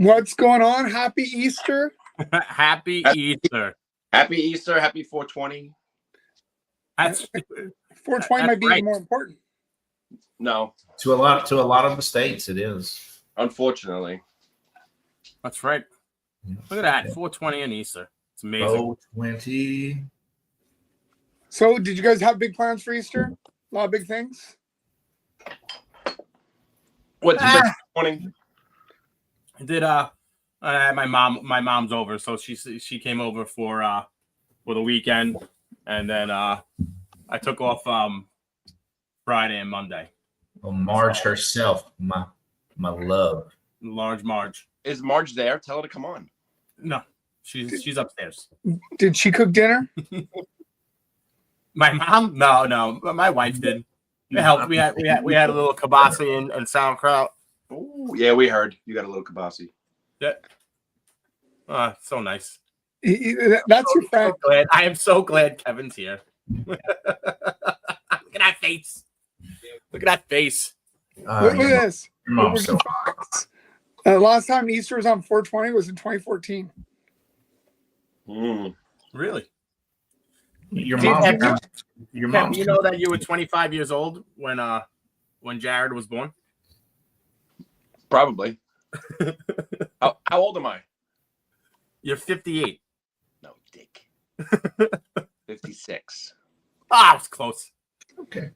What's going on? Happy Easter. Happy Easter. Happy Easter. Happy 420. That's 420 might be right. more important. No. To a lot of the states, it is. Unfortunately. That's right. Look at that. 420 and Easter. It's amazing. 420. So, did you guys have big plans for Easter? A lot of big things? What's the morning? I did my mom's over, so she came over for the weekend, and then I took off Friday and Monday. Well, Marge herself, my love. Large Marge. Is Marge there? Tell her to come on. No, she's upstairs. Did she cook dinner? My mom? No. My wife did. It helped. We had a little kielbasa and sauerkraut. Oh, yeah, we heard. You got a little kielbasa. Yeah. So nice. That's your friend. I am so glad Kevin's here. Look at that face. Look at that face. Look at this. Your mom's so last time Easter was on 420 was in 2014. Really? Your mom. Your mom. You know that you were 25 years old when Jared was born? Probably. How old am I? You're 58. No, dick. 56. Ah, it was close. Okay.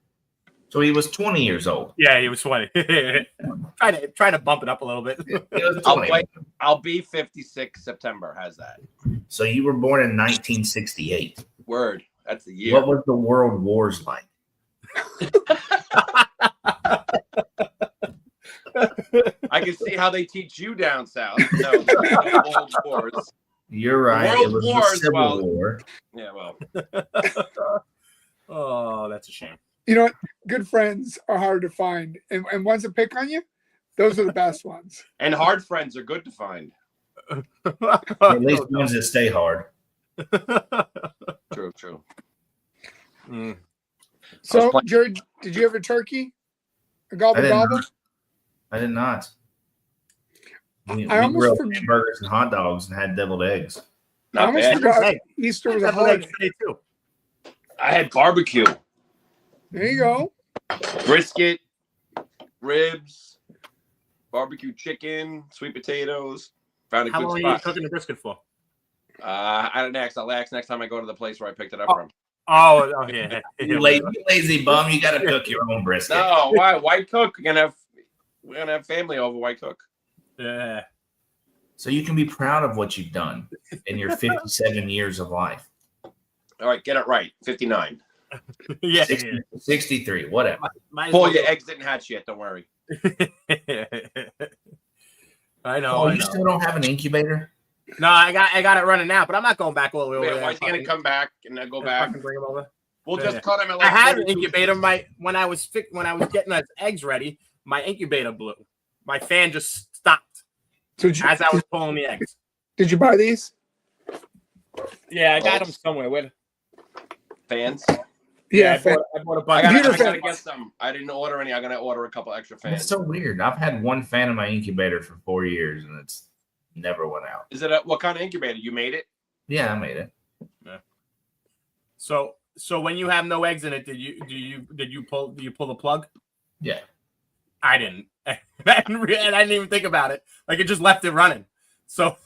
So he was 20 years old. Yeah, he was 20. try to bump it up a little bit. I'll be 56 September. How's that? So you were born in 1968. Word. That's the year. What was the world wars like? I can see how they teach you down south. No, world wars. You're right. World it was wars, the Civil War. Yeah, well. Oh, that's a shame. You know what? Good friends are hard to find. And ones that pick on you, those are the best ones. And hard friends are good to find. At least ones that stay hard. True. So, Jared, did you have a turkey? A gobble? I did not. We I almost grilled forgot. hamburgers and hot dogs and had deviled eggs. I Not almost bad. forgot Easter was a holiday. Too. I had barbecue. There you go. Brisket, ribs, barbecue chicken, sweet potatoes. Found a How good long are spot. you cooking the brisket for? I don't know. I'll ask next time I go to the place where I picked it up from. Oh yeah. You lazy bum, you got to cook your own brisket. No, why? Why cook? We're gonna have family over. Why cook? Yeah. So you can be proud of what you've done in your 57 years of life. All right, get it right. 59. Yeah. 63, whatever. Paul, your eggs didn't hatch yet. Don't worry. I know. Oh, you still don't have an incubator? No, I got it running now, but I'm not going back all the way over there. Why is he gonna come back and then go back? Bring him over. We'll just cut him at I like had an 32. incubator. When I was getting those eggs ready, my incubator blew. My fan just stopped as I was pulling the eggs. Did you buy these? Yeah, I got them somewhere. Where? Fans. Yeah, I bought a bunch. I gotta get some. I didn't order any. I'm gonna order a couple extra fans. It's so weird. I've had one fan in my incubator for 4 years, and it's never went out. Is it what kind of incubator? You made it? Yeah, I made it. Yeah. So when you have no eggs in it, did you pull the plug? Yeah. I didn't. And I didn't even think about it. Like, it just left it running. So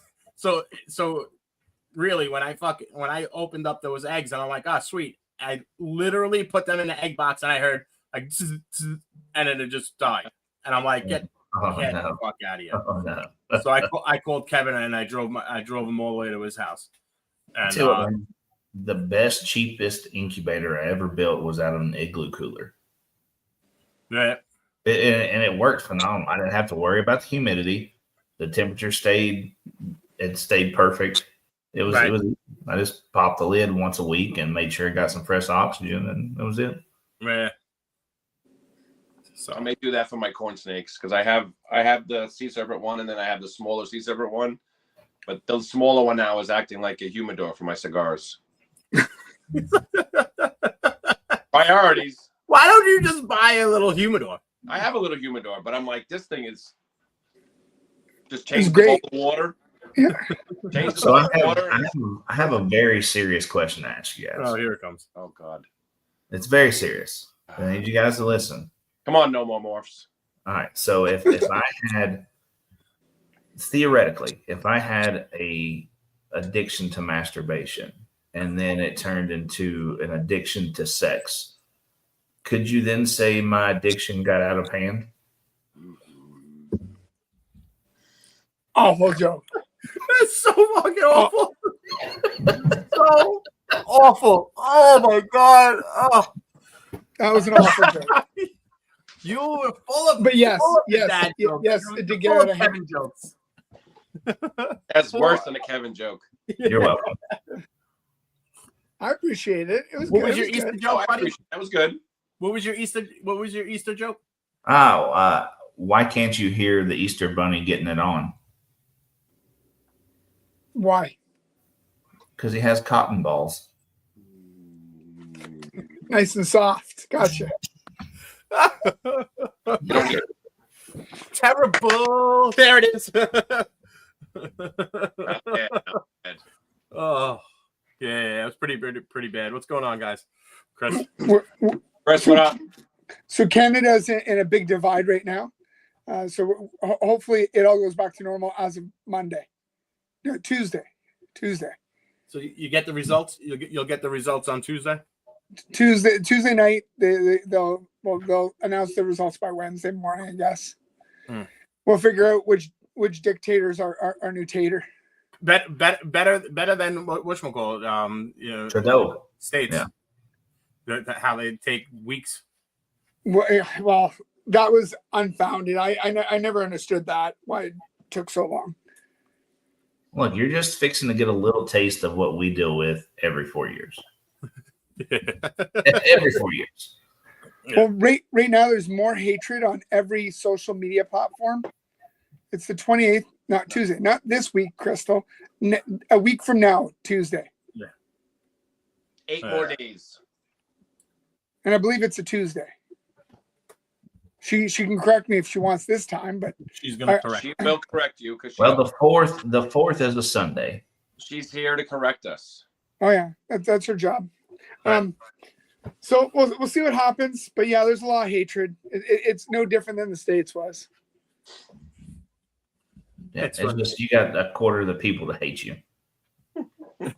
really, when I opened up those eggs, and I'm like, oh, sweet. I literally put them in the egg box, and I heard like, zzz, zzz, and then it just died. And I'm like, get the fuck out of here. Oh, no. So I called Kevin, and I drove him all the way to his house. And the best, cheapest incubator I ever built was out of an igloo cooler. Yeah. And it worked phenomenal. I didn't have to worry about the humidity. The temperature stayed perfect. It was. I just popped the lid once a week and made sure it got some fresh oxygen, and that was it. Yeah. So I may do that for my corn snakes because I have the sea serpent one, and then I have the smaller sea serpent one. But the smaller one now is acting like a humidor for my cigars. Priorities. Why don't you just buy a little humidor? I have a little humidor, but I'm like, this thing is Just It was change the bowl great. of water. Yeah. Change the So bowl I of have, water. I have a very serious question to ask you guys. Oh, here it comes. Oh God. It's very serious. I need you guys to listen. Come on, no more morphs. All right. So if I had, theoretically, if I had a addiction to masturbation and then it turned into an addiction to sex, could you then say my addiction got out of hand? Awful joke. That's so fucking awful. So awful. Oh my god. Oh, That was an awful joke. you were full of. But yes, full of yes, dad y- jokes. yes, You it were did get full out of of hand. Kevin jokes. That's worse than a Kevin joke. You're welcome. I appreciate it. It was What good. was It your was Easter good. joke, buddy? That was good. What was your Easter joke? Oh, why can't you hear the Easter Bunny getting it on? Why? Because he has cotton balls. Nice and soft. Gotcha. Terrible. There it is. Not bad, not bad. Oh, yeah, it was pretty bad. What's going on, guys? Chris, Chris, what up? So Canada's in a big divide right now. So hopefully it all goes back to normal as of Monday. No, Tuesday. so you get the results. You'll get the results on Tuesday. Tuesday night. They'll announce the results by Wednesday morning, I guess. We'll figure out which dictators are our new tater. Better than whatchamacallit, Trudeau. states. Yeah. How they take weeks. Well, that was unfounded. I never understood that, why it took so long. Look, you're just fixing to get a little taste of what we deal with every 4 years. Every 4 years. Well, right now, there's more hatred on every social media platform. It's the 28th, not Tuesday, not this week, Crystal. A week from now, Tuesday. Yeah. 8 more days. And I believe it's a Tuesday. She can correct me if she wants this time, but She's gonna correct. She will correct you because Well, the fourth is a Sunday. she's here to correct us. oh yeah, that's her job. Right. So we'll see what happens. But yeah, there's a lot of hatred. It's no different than the States was. Yeah, It's it's just you got a quarter of the people that hate you.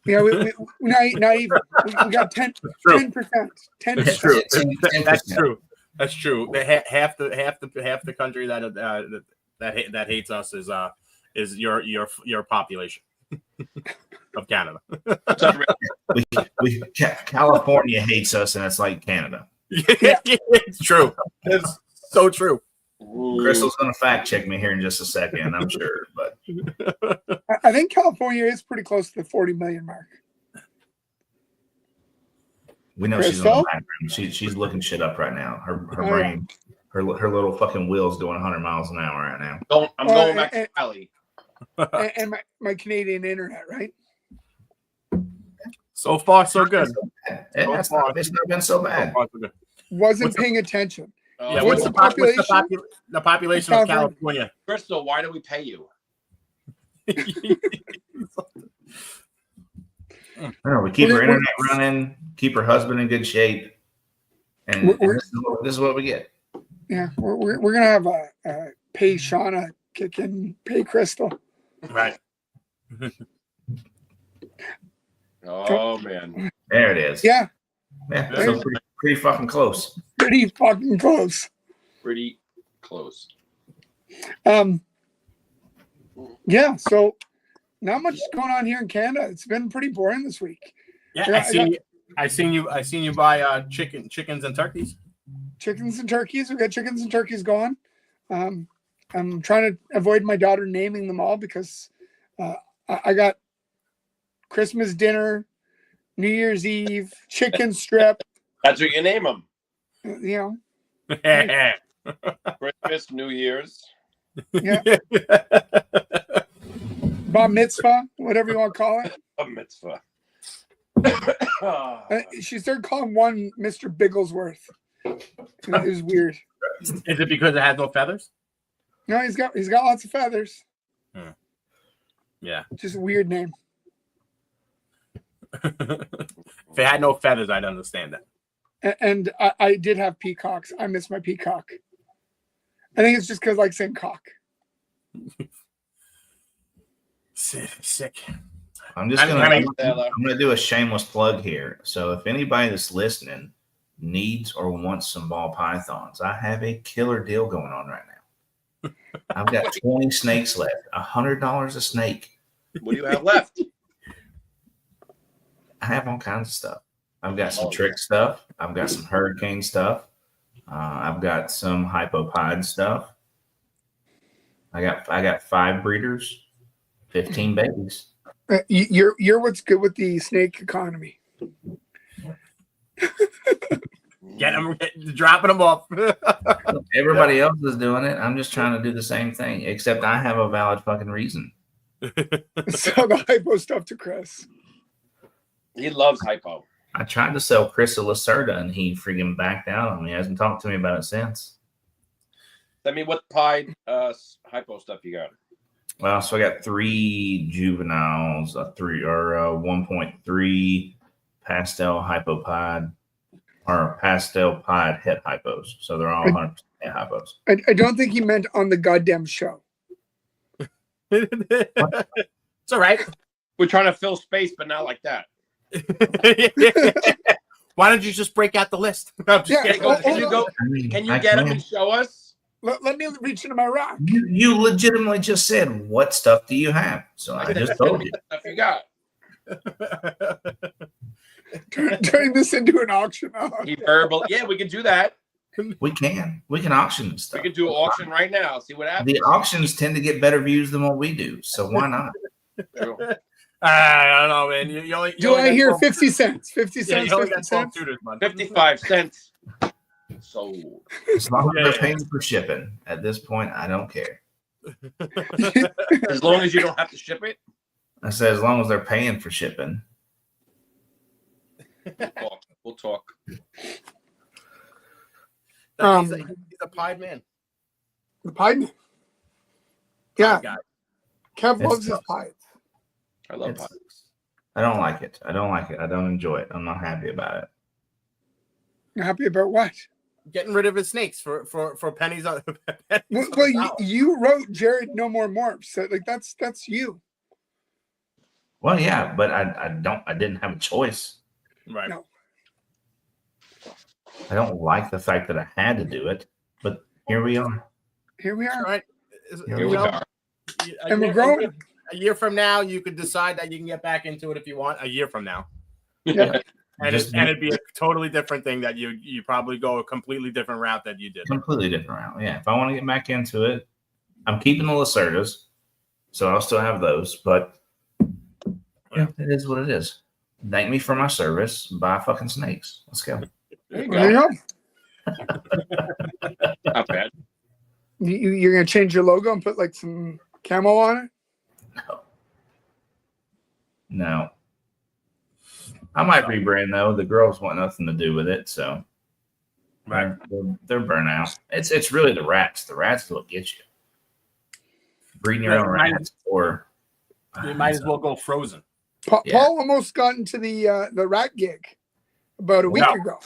Yeah, we not even. We got 10%. 10%. That's true. 10%. That's true. That's true. Half the country that hates us is your population of Canada. California hates us, and it's like Canada. It's true. It's so true. Crystal's going to fact check me here in just a second, I'm sure. But I think California is pretty close to the 40 million mark. we know she's on Crystal? the background. She's looking shit up right now. Her Oh, brain, her little fucking wheel's going 100 miles an hour right now. I'm going back to Cali. And my Canadian internet, right? So far, so good. It's not been so bad. Wasn't paying attention. Yeah, Oh, what's the the population of California? Crystal, why do we pay you? No, we keep her internet running, keep her husband in good shape, and this is what we get. Yeah, we're gonna have a pay Shauna kick in, pay Crystal. Right. Oh man. There it is. Yeah, So pretty fucking close. pretty fucking close. Pretty close. Yeah, so not much going on here in Canada. It's been pretty boring this week. Yeah, I seen you buy chickens and turkeys. Chickens and turkeys. We got chickens and turkeys going. I'm trying to avoid my daughter naming them all because I got Christmas dinner, New Year's Eve, chicken strip. That's what you name them. You know, Christmas, New Year's. yeah. Bar mitzvah, whatever you want to call it. A mitzvah. She started calling one Mr. Bigglesworth. It was weird. Is it because it has no feathers? No, he's got lots of feathers. Yeah. Just a weird name. If it had no feathers, I'd understand that. And I did have peacocks. I miss my peacock. I think it's just because I like saying cock. Sick. I'm gonna do a shameless plug here. So if anybody that's listening needs or wants some ball pythons, I have a killer deal going on right now. I've got 20 snakes left, $100 a snake. What do you have left? I have all kinds of stuff. I've got some trick stuff. I've got some hurricane stuff. I've got some hypopod stuff. I got 5 breeders, 15 babies. You're what's good with the snake economy. Dropping them off. Everybody else is doing it. I'm just trying to do the same thing, except I have a valid fucking reason. Sell the hypo stuff to Chris. He loves hypo. I tried to sell Chris a Lacerda and he freaking backed out on me. He hasn't talked to me about it since. Tell me what pied hypo stuff you got. Well, so I got 3 juveniles, 1.3 pastel hypopod or pastel pod het hypos. So they're all 100% het hypos. I don't think he meant on the goddamn show. It's all right. We're trying to fill space, but not like that. Why don't you just break out the list? Can you get them and show us? Let me reach into my rack. You legitimately just said, what stuff do you have? So I just told you. Stuff you got. Turning this into an auction. Yeah, we can do that. We can auction stuff. We can do an auction right now. See what happens. The auctions tend to get better views than what we do. So why not? I don't know, man. You I hear 50 cents? 50 cents, yeah, 50 cents? 55 cents. Sold. As long as they're paying for shipping. At this point, I don't care. As long as you don't have to ship it? I said as long as they're paying for shipping. We'll talk. He's a pied man. The pied man. Yeah. Kev loves his pies. I love pies. I don't like it. I don't enjoy it. I'm not happy about it. You're happy about what? Getting rid of his snakes for pennies on. Well, you wrote Jared no more morphs. So, like that's you. Well, yeah, but I didn't have a choice. Right. No. I don't like the fact that I had to do it, but here we are. Here we are. All right. Here we are. And we're growing. A year from now, you could decide that you can get back into it if you want. A year from now. Yeah. And it'd be a totally different thing that you probably go a completely different route that you did. Completely different route. Yeah. If I want to get back into it, I'm keeping the Lacerdas, so I'll still have those. But yeah, it is what it is. Thank me for my service. Buy fucking snakes. Let's go. There you There you go. go. Not bad. You're gonna change your logo and put like some camo on it? No. I might rebrand though. The girls want nothing to do with it, so Right. they're burnt out. It's really the rats. The rats will get you. Breeding your own rats, or You might as well go frozen. Paul almost got into the rat gig about a week ago.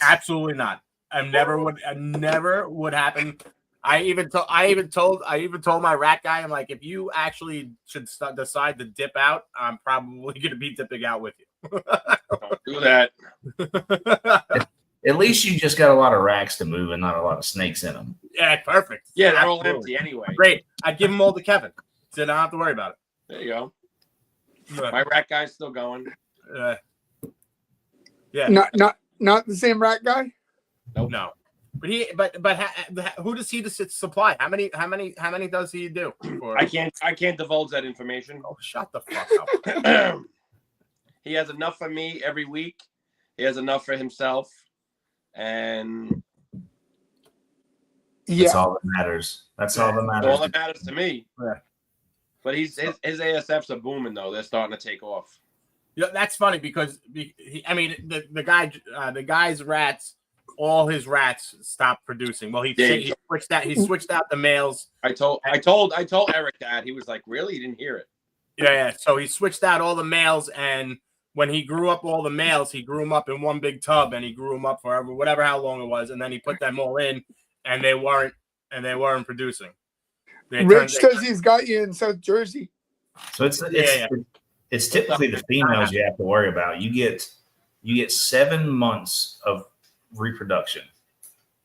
Absolutely not. I never would happen. I even told my rat guy, I'm like, if you actually should decide to dip out, I'm probably going to be dipping out with you. Don't do that. at least you just got a lot of racks to move and not a lot of snakes in them. Yeah, perfect. Yeah, they're all Absolutely. empty anyway. Great. I'd give them all to Kevin, so I don't have to worry about it. There you go. My rat guy's still going. Yeah. Not the same rat guy? Nope. No. But who does he supply? How many does he do? I can't divulge that information. Oh, shut the fuck up. He has enough for me every week. He has enough for himself, and That's all that matters. That's all that matters. All that matters to me. Yeah. But his ASFs are booming though. They're starting to take off. Yeah, that's funny because the guy's rats all his rats stopped producing. Well, he switched out the males. I told Eric that. He was like, really? He didn't hear it. Yeah. So he switched out all the males, and when he grew up all the males, he grew them up in one big tub, and he grew them up forever, whatever how long it was, and then he put them all in, and they weren't producing. Rich says he's got you in South Jersey. So it's typically the females you have to worry about. You get 7 months of reproduction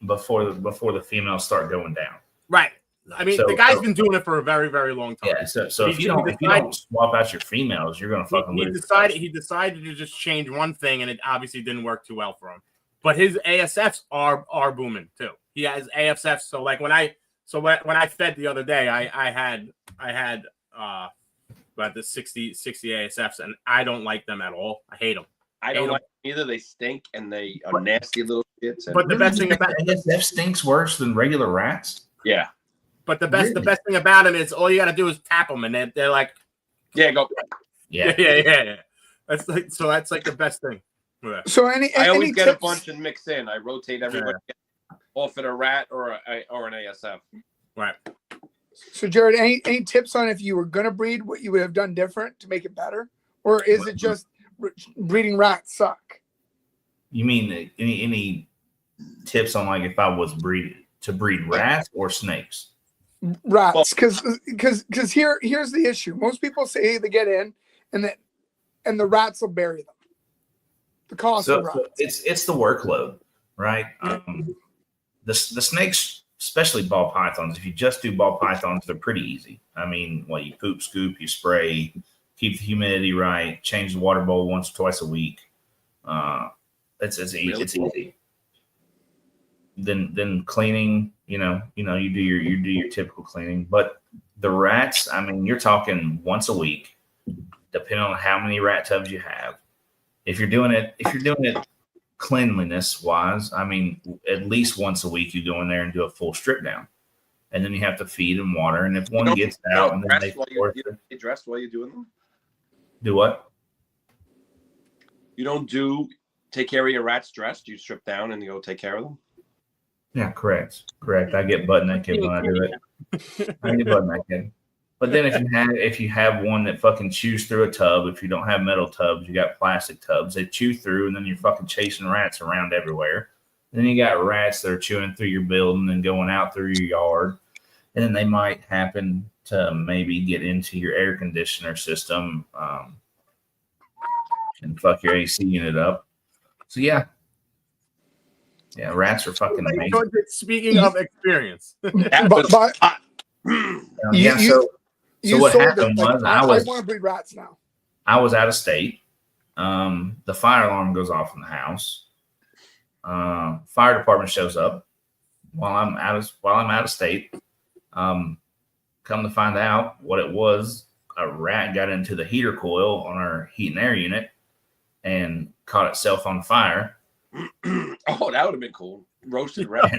before the females start going down. Right. I mean, the guy's been doing it for a very, very long time. Yeah. So if you don't swap out your females, you're gonna fucking lose. He decided to just change one thing, and it obviously didn't work too well for him. But his ASFs are booming too. He has ASFs. So like when I fed the other day, I had about the 60 ASFs, and I don't like them at all. I hate them. I don't like them either. They stink and they are nasty little shits. But the best thing about ASF stinks worse than regular rats. Yeah. But the best thing about them is all you got to do is tap them, and they're like, yeah, go. Yeah. That's like the best thing. So I always get a bunch and mix in. I rotate everybody off at a rat or an ASF. Right. So Jared, any tips on if you were gonna breed, what you would have done different to make it better, or is it just breeding rats suck? You mean any tips on like if I was breed rats or snakes? Rats, because here's the issue. Most people say they get in and the rats will bury them. The cost of rats. It's the workload, right? The snakes, especially ball pythons. If you just do ball pythons, they're pretty easy. I mean, you poop, scoop, you spray, keep the humidity right, change the water bowl once or twice a week. It's easy. Then cleaning, you do your typical cleaning. But the rats, I mean, you're talking once a week, depending on how many rat tubs you have. If you're doing it cleanliness wise, I mean, at least once a week you go in there and do a full strip down, and then you have to feed and water. And if one gets out, and then you dress while you're doing them. Do what? You don't take care of your rats dressed. You strip down and you go take care of them. Yeah, correct. I get butt naked when I do it. I get butt naked. But then if you have one that fucking chews through a tub, if you don't have metal tubs, you got plastic tubs. They chew through, and then you're fucking chasing rats around everywhere. And then you got rats that are chewing through your building and going out through your yard. And then they might happen to maybe get into your air conditioner system and fuck your AC unit up. So yeah, rats are fucking amazing. Speaking of experience, So what happened was I want to breed rats now. I was out of state. The fire alarm goes off in the house. Fire department shows up while I'm out of state. Come to find out what it was, a rat got into the heater coil on our heat and air unit and caught itself on fire. Oh, that would have been cool. Roasted rat.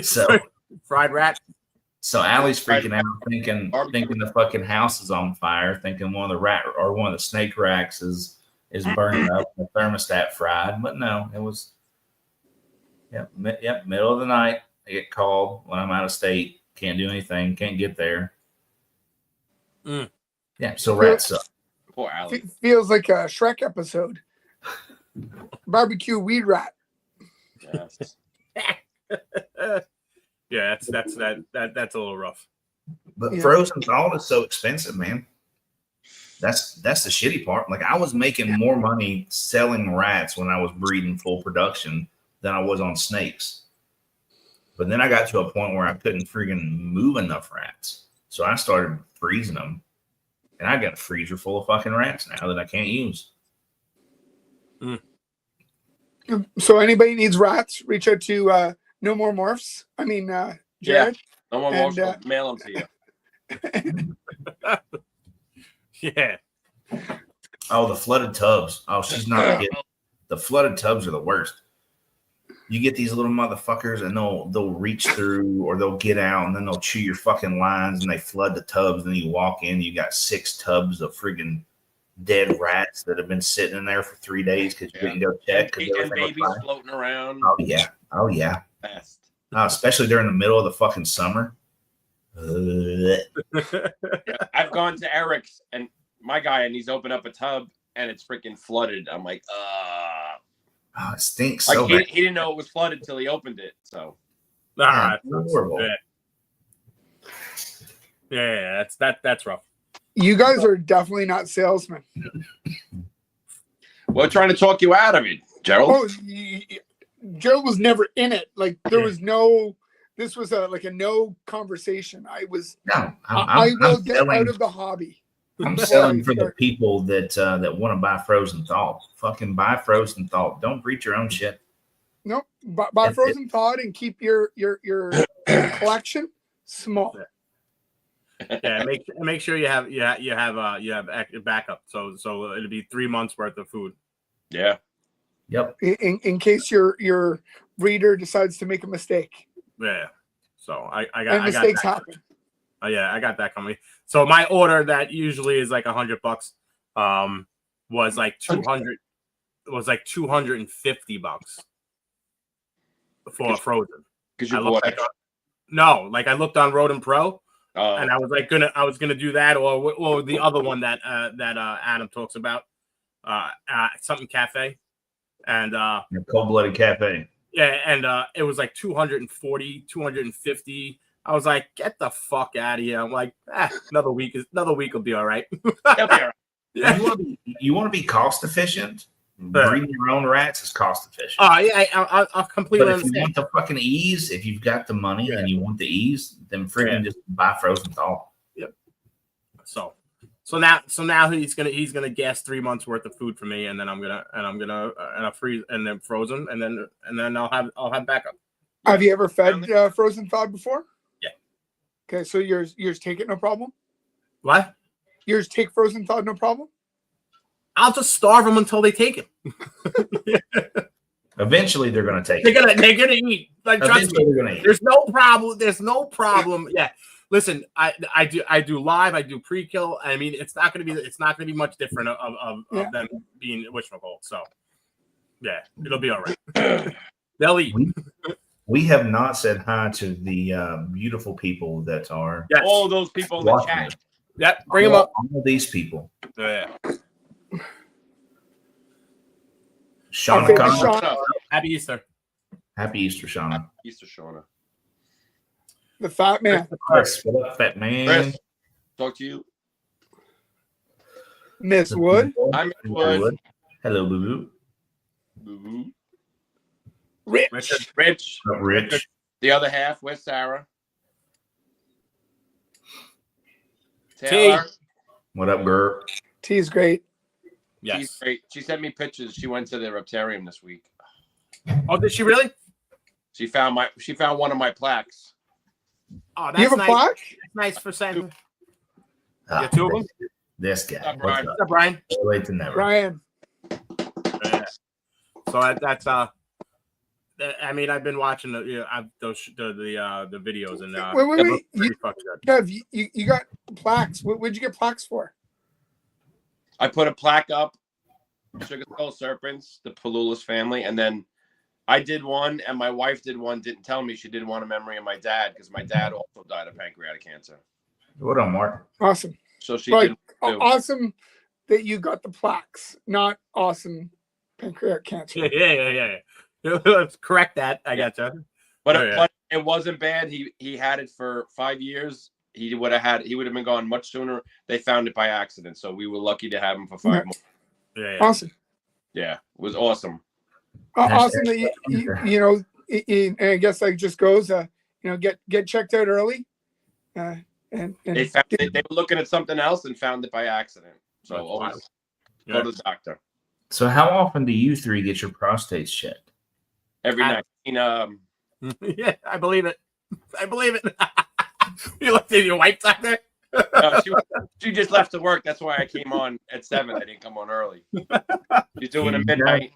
So fried rat. So Allie's freaking out, thinking the fucking house is on fire, thinking one of the snake racks is burning up, the thermostat fried. But no, it was middle of the night. I get called when I'm out of state. Can't do anything. Can't get there. Yeah, so rats suck. Poor Allie. Feels like a Shrek episode. Barbecue weed rat. Yes. Yeah, that's a little rough. But frozen thawed is so expensive, man. That's the shitty part. Like I was making more money selling rats when I was breeding full production than I was on snakes. But then I got to a point where I couldn't freaking move enough rats. So I started freezing them. And I got a freezer full of fucking rats now that I can't use. So anybody needs rats, reach out to No More Morphs. I mean, Jared. No more morphs. Mail them to you. Yeah. Oh, the flooded tubs. Oh, she's not kidding. The flooded tubs are the worst. You get these little motherfuckers and they'll reach through or they'll get out and then they'll chew your fucking lines and they flood the tubs. And then you walk in, you got 6 tubs of friggin' dead rats that have been sitting in there for 3 days because you didn't go check. And babies floating around. Oh yeah. Best. Especially during the middle of the fucking summer. I've gone to Eric's and my guy, and he's opened up a tub and it's freaking flooded. I'm like, it stinks. Like so he bad. didn't know it was flooded till he opened it. So, Horrible. Yeah, that's rough. You guys are definitely not salesmen. we're trying to talk you out of it, Gerald. Oh, Gerald was never in it. Like there was no. This was a no conversation. I was. No, I will I'm get selling, out of the hobby. I'm selling for the people that want to buy frozen thawed. Fucking buy frozen thawed. Don't breed your own shit. Nope. Buy frozen thawed and keep your collection small. Yeah, make sure you have backup. So it'll be 3 months worth of food. Yeah. Yep. In case your breeder decides to make a mistake. Yeah. So I got mistakes happen. Oh yeah, I got that coming. So my order that usually is like $100, was like 200. Was like $250 for frozen. Because you bought it. No, like I looked on Rodent Pro. And I was gonna do that or the other one that Adam talks about, something cafe, and Cold-blooded cafe. Yeah, and it was like 240, 250. I was like, get the fuck out of here. I'm like, another week will be all right. Yeah. You want to be cost efficient? Breeding your own rats is cost efficient. Oh yeah, I completely But if understand. you want the fucking ease, if you've got the money and you want the ease, then freaking just buy frozen thaw. Yep. So now he's gonna gas 3 months worth of food for me, and then I'm gonna freeze and then frozen, and then I'll have backup. Have you ever fed frozen thawed before? Yeah. Okay, so yours take it no problem. What? Yours take frozen thawed no problem. I'll just starve them until they take it. Eventually, they're going to take it. They're gonna eat. Like trust me, there's no problem. There's no problem. Yeah. Listen, I do live. I do pre-kill. I mean, it's not gonna be much different of them being wishful. So yeah, it'll be all right. They'll eat. We have not said hi to the beautiful people that are all those people in the chat. Yep, bring them up. All of these people. Yeah. Shauna, happy Easter. Happy Easter, Shauna. Easter, Shauna. The fat man. Chris, what up, fat man? Chris, talk to you. Miss Wood. I'm Miss Wood. Hello, Boo Boo. Rich. Rich. The other half, where's Sarah? Taylor. What up, girl? T's great. Yes. She's great. She sent me pictures. She went to the Reptarium this week. Oh, did she really? She found one of my plaques. Oh, that's you have a nice. plaque? That's nice for sending. Ah, two of them? This guy. Brian. What's up, Brian? Wait to never. Brian. So that's I mean, I've been watching the videos and wait. Good. You got plaques. What'd you get plaques for? I put a plaque up, Sugar Skull Serpents, the Palulis family, and then I did one, and my wife did one. Didn't tell me she did one in memory of my dad because my dad also died of pancreatic cancer. What on, Mark? Awesome. So she did. Awesome that you got the plaques, not awesome pancreatic cancer. Yeah. Let's correct that. I gotcha. But it wasn't bad. He had it for 5 years. He would have been gone much sooner. They found it by accident, so we were lucky to have him for 5 months. Yeah. Awesome. Yeah, it was awesome. Awesome that you I guess that just goes get checked out early. And they were looking at something else and found it by accident. So always go to the doctor. So how often do you three get your prostates checked? Every night. Yeah, I believe it. You looked at your wife doctor? No, she just left to work. That's why I came on at 7. I didn't come on early. She's doing a midnight.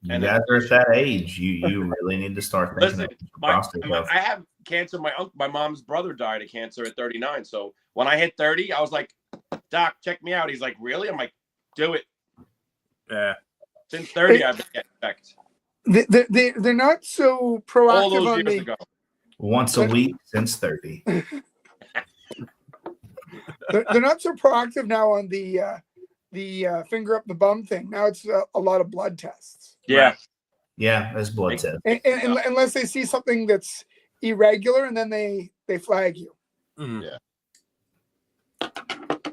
You guys are at that age. You really need to start thinking. Listen, I have cancer. My mom's brother died of cancer at 39. So when I hit 30, I was like, "Doc, check me out." He's like, "Really?" I'm like, Do it. Yeah. Since 30, I've been getting checked. They're not so proactive All those on years the. ago. Once a week since 30. They're not so proactive now on the finger up the bum thing. Now it's a lot of blood tests. Yeah. Yeah, that's blood test. And unless they see something that's irregular, and then they flag you. Mm. Yeah.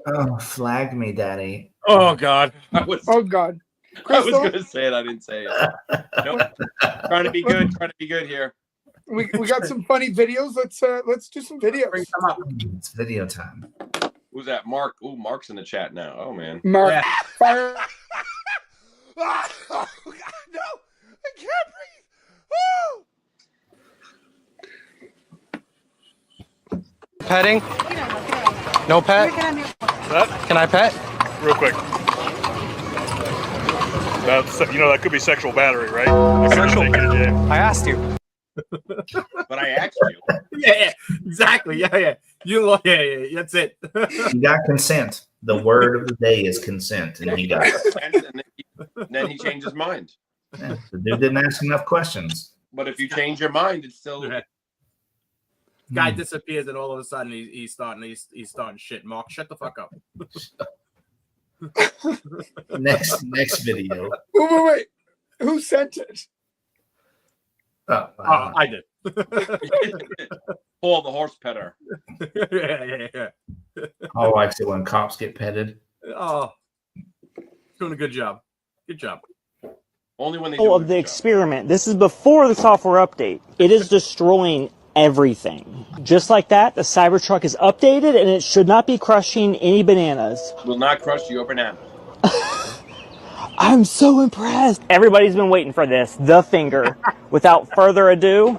Oh, flag me, Daddy. Oh God. Oh God. I was Crystal, going to say it. I didn't say it. Nope. Trying to be good. Trying to be good here. we got some funny videos. Let's do some videos. Bring some up. It's video time. Who's that? Mark. Ooh, Mark's in the chat now. Oh man. Mark, Yeah. fire. Oh, God, no, I can't breathe. Petting? No pet? Can I pet? Real quick. That could be sexual battery, right? That could Sexual take you to jail. I asked you. But I asked you. Yeah, exactly. Yeah. You look. Yeah. That's it. He got consent. The word of the day is consent, and he got it. And then he changed his mind. Yeah, the dude didn't ask enough questions. But if you change your mind, it's still. Guy disappears, and all of a sudden he's starting shit. Mark, shut the fuck up. Next video. Wait. Who sent it? Oh, I did. Paul, the horse petter. Yeah. I likes it when cops get petted. Oh, doing a good job. Good job. Only when they do Of the experiment. This is before the software update. It is destroying everything. Just like that, the Cybertruck is updated and it should not be crushing any bananas. Will not crush your banana. I'm so impressed. Everybody's been waiting for this. The finger. Without further ado.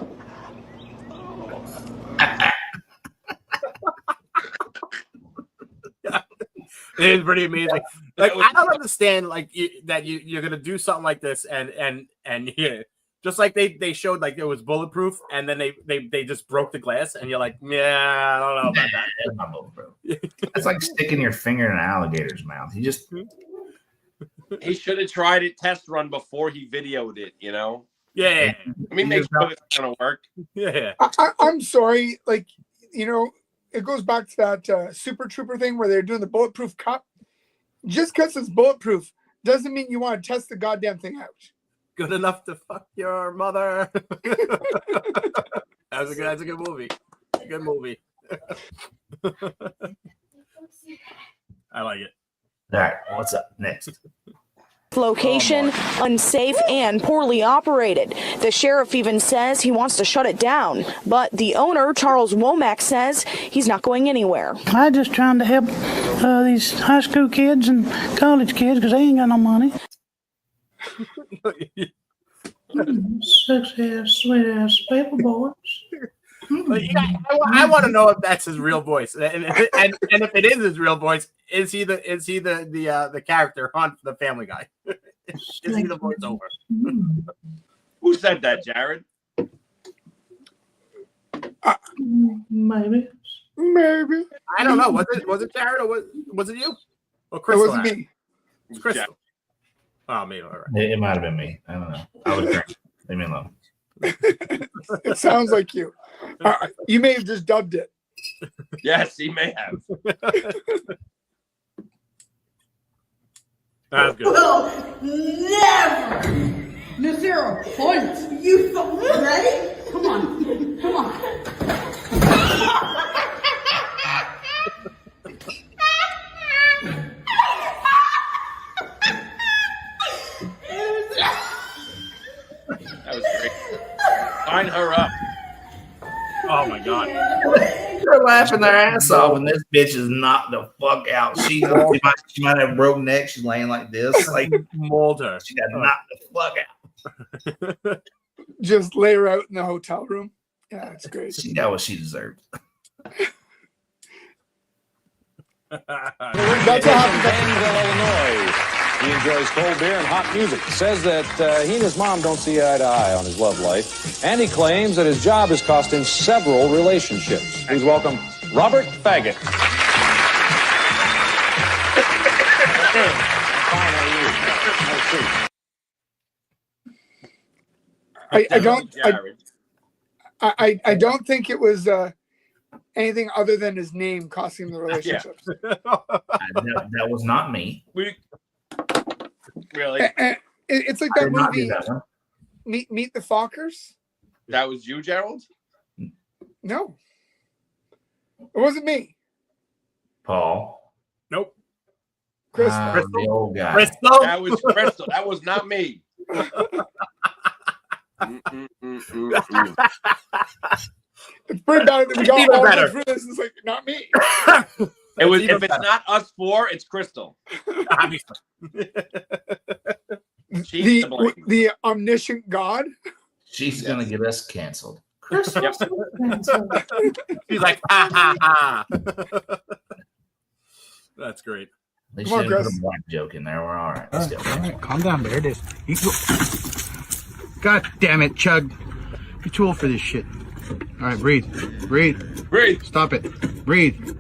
It is pretty amazing. Like I don't understand, like you're gonna do something like this, and yeah, just like they showed, like it was bulletproof, and then they just broke the glass, and you're like, yeah, I don't know about that. It's not bulletproof. It's like sticking your finger in an alligator's mouth. He just He should have tried it test run before he videoed it. You know. Yeah. I mean, they know it's gonna work. Yeah. I'm sorry. Like, it goes back to that Super Trooper thing where they're doing the bulletproof cup. Just because it's bulletproof doesn't mean you want to test the goddamn thing out. Good enough to fuck your mother. That's a good movie. Good movie. I like it. all right. What's up next? Location, unsafe and poorly operated. The sheriff even says he wants to shut it down, but the owner, Charles Womack, says he's not going anywhere. I'm just trying to help these high school kids and college kids because they ain't got no money. Sexy ass, sweet ass paper boys. I want to know if that's his real voice, and if it is his real voice, is he the character on the Family Guy? Is he the voiceover? Who said that, Jared? Maybe. I don't know. Was it Jared or was it you? Or Crystal? It wasn't me. It's Crystal. Oh, me. All right. It might have been me. I don't know. I was drunk. Leave me alone. It sounds like you. You may have just dubbed it. Yes, he may have. That's good. Well, never. Is there a point? You ready? Come on. Come on. That was great. Sign her up. Oh my God. They're laughing their ass off, and this bitch is knocked the fuck out. She might have a broken neck. She's laying like this, like Mauled her. she got knocked the fuck out. Just lay her out in the hotel room. Yeah, it's great. She got what she deserved. That's what happened. Illinois. He enjoys cold beer and hot music. Says that he and his mom don't see eye to eye on his love life. And he claims that his job has cost him several relationships. Please welcome Robert Faggot. I don't think it was anything other than his name costing the relationships. That was not me. Really? It's like I that did not do movie, that one. Meet the Fockers. That was you, Gerald? No, it wasn't me. Paul. Nope. Crystal. The old guy. Crystal. That was Crystal. That was not me. It's pretty bad that we got Even all better. good for this. It's like not me. It was. Even If it's better. not us four, it's Crystal. Obviously. She's to blame. The omniscient God. She's gonna get us canceled. Yep. She's like, ha ha ha. That's great. They Come on, should have put Chris. a black joke in there. We're all right. Let's go. All right, calm down. There it is. God damn it, Chug. You're too old for this shit. All right, breathe. Breathe. Breathe. Stop it. Breathe.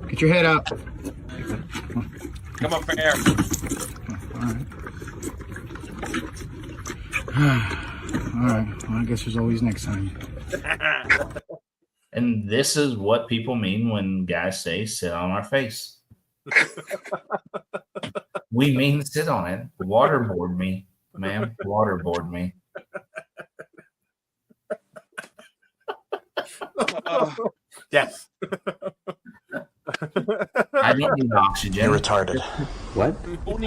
Get your head out. Come up for air. All right. Well, I guess there's always next time. And this is what people mean when guys say sit on our face. We mean sit on it. Waterboard me, ma'am. Waterboard me. Yes. I don't need oxygen. You're retarded. What?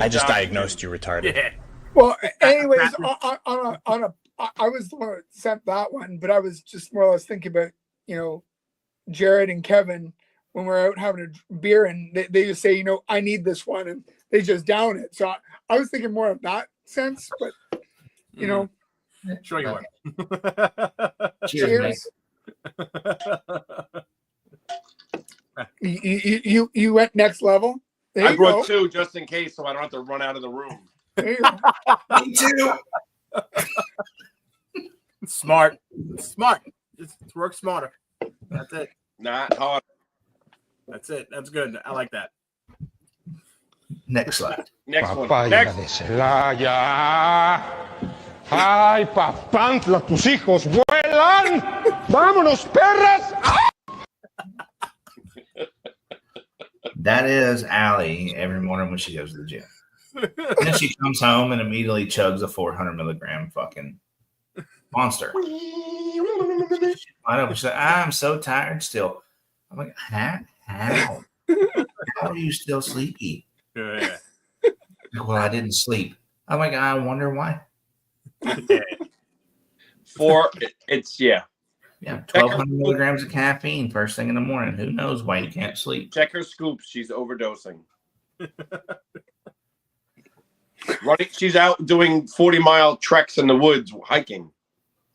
I just diagnosed you retarded. Yeah. Well, anyways, I was the one that sent that one, but I was just more or less thinking about, Jared and Kevin when we're out having a beer and they just say, I need this one, and they just down it. So I was thinking more of that sense, but Sure you are. cheers. You went next level. There I you brought go. 2 just in case, so I don't have to run out of the room. There you go. Me too. Smart. Just work smarter. That's it. Not hard. That's it. That's good. I like that. Next slide. Next one. Next. ¡Ay, papantla, tus hijos vuelan! ¡Vámonos, perras! That is Allie every morning when she goes to the gym. Then she comes home and immediately chugs a 400 milligram fucking monster. I know. She's like, I'm so tired still. I'm like, how? How are you still sleepy? Yeah. Well, I didn't sleep. I'm like, I wonder why. It's yeah. Yeah, 1,200 milligrams of caffeine first thing in the morning. Who knows why you can't sleep? Check her scoops. She's overdosing. Running. She's out doing 40-mile treks in the woods hiking.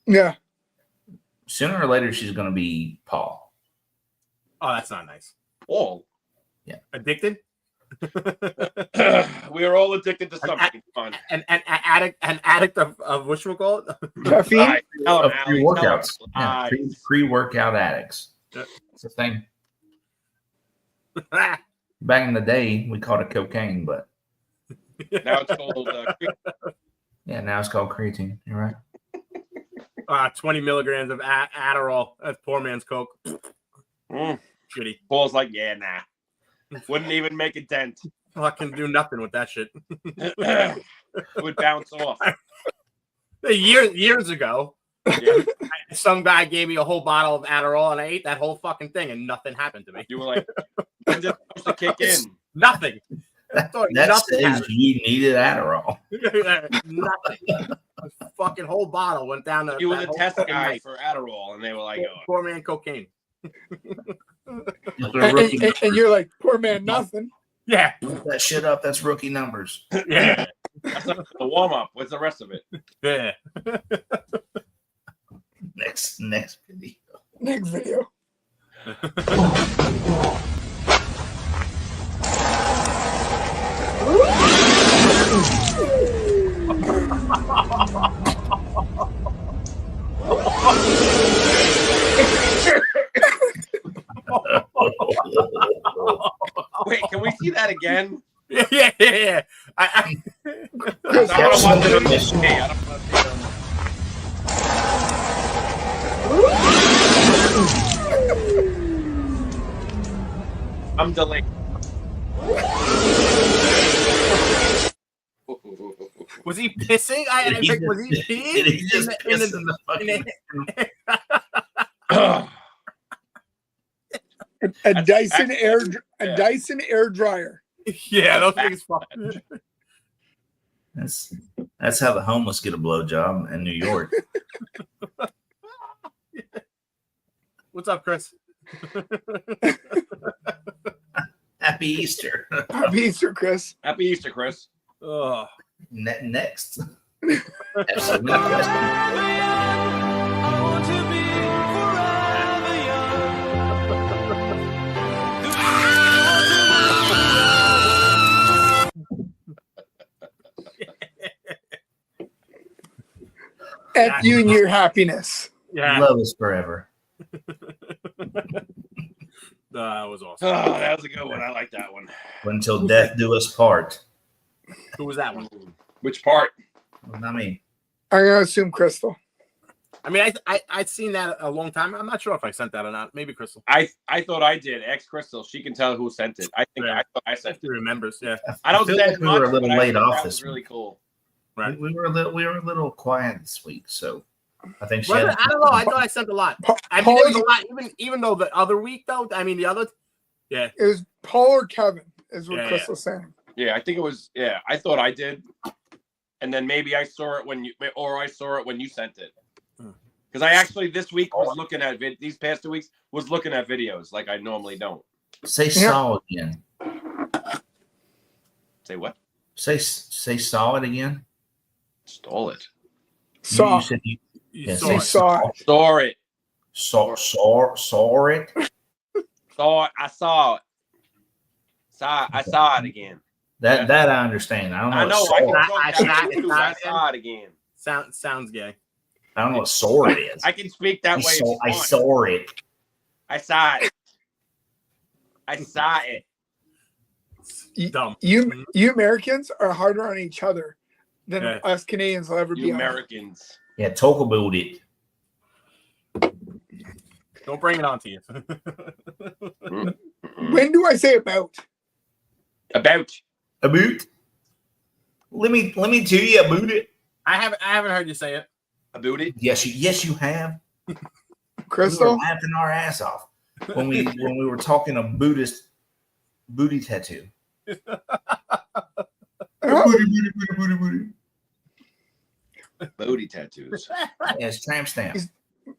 Yeah. Sooner or later, she's going to be Paul. Oh, that's not nice. Paul. Yeah. Addicted? We are all addicted to something fun. An addict of whatchamacallit? Caffeine? Of pre-workouts. Yeah, pre-workout addicts. It's a thing. Back in the day, we called it cocaine, but now it's called yeah, now it's called creatine. You're right. 20 milligrams of Adderall. That's poor man's coke. Shitty. Paul's like, yeah, nah. Wouldn't even make a dent. Fucking do nothing with that shit. It would bounce off. Years ago, Yeah. some guy gave me a whole bottle of Adderall, and I ate that whole fucking thing, and nothing happened to me. You were like, when's it supposed to kick in? Nothing. That Nothing says happened. you needed Adderall. Nothing. The fucking whole bottle went down to You were that the whole test fucking guy night. for Adderall, and they were like, oh. Poor man cocaine. And you're like, poor man, nothing. Yeah. Put that shit up. That's rookie numbers. Yeah. That's not the warm up. What's the rest of it? Yeah. Next video. Next video. Wait, can we see that again? Yeah. Chris, I don't want to watch it. Hey, I don't want to see them. I'm delayed. Was he pissing? I think was he peeing? Did he just piss in the fucking? a Dyson air dryer. Yeah, those things fun. That's how the homeless get a blowjob in New York. What's up, Chris? Happy Easter. Happy Easter, Chris. Happy Easter, Chris. Oh. Next. Absolutely. At you and your happiness. Yeah. Love is forever. That was awesome. Oh, that was a good one. I like that one. Until death do us part. Who was that one? Which part? I mean, I'm gonna assume Crystal. I mean, I'd seen that a long time. I'm not sure if I sent that or not. Maybe Crystal. I thought I did. Ex Crystal. She can tell who sent it. I think I thought I sent She it. remembers. Yeah. I don't feel send like we were a little much, late but I think off that this was really cool. Right. we were a little quiet this week, so I think she I had. don't know. I thought I sent a lot. I mean, there was a lot. Even though the other week, though. I mean, the other. Yeah. It was Paul or Kevin, is what Yeah, Crystal's saying. Yeah, I think it was. Yeah, I thought I did, and then maybe I saw it when you sent it. Because I actually this week was looking at these past 2 weeks was looking at videos like I normally don't. Say saw again. Say what? Say saw it again. Stole it. Saw. You said You saw it. Saw it. saw it. Saw it. I saw it. I saw it again. That I understand. I don't know. I know. I saw it again. Sounds gay. I don't know what sore it is. I can speak that way. I saw it. I saw it. I saw it. Dumb. You Americans are harder on each other than us Canadians will ever be. Americans. Yeah, talk about it. Don't bring it on to you. When do I say about? About. Let me tell you about it. I haven't heard you say it. About it? Yes, you have. Crystal? We were laughing our ass off when we were talking a Buddhist booty tattoo. Booty tattoos. Yeah, it's tramp stamp.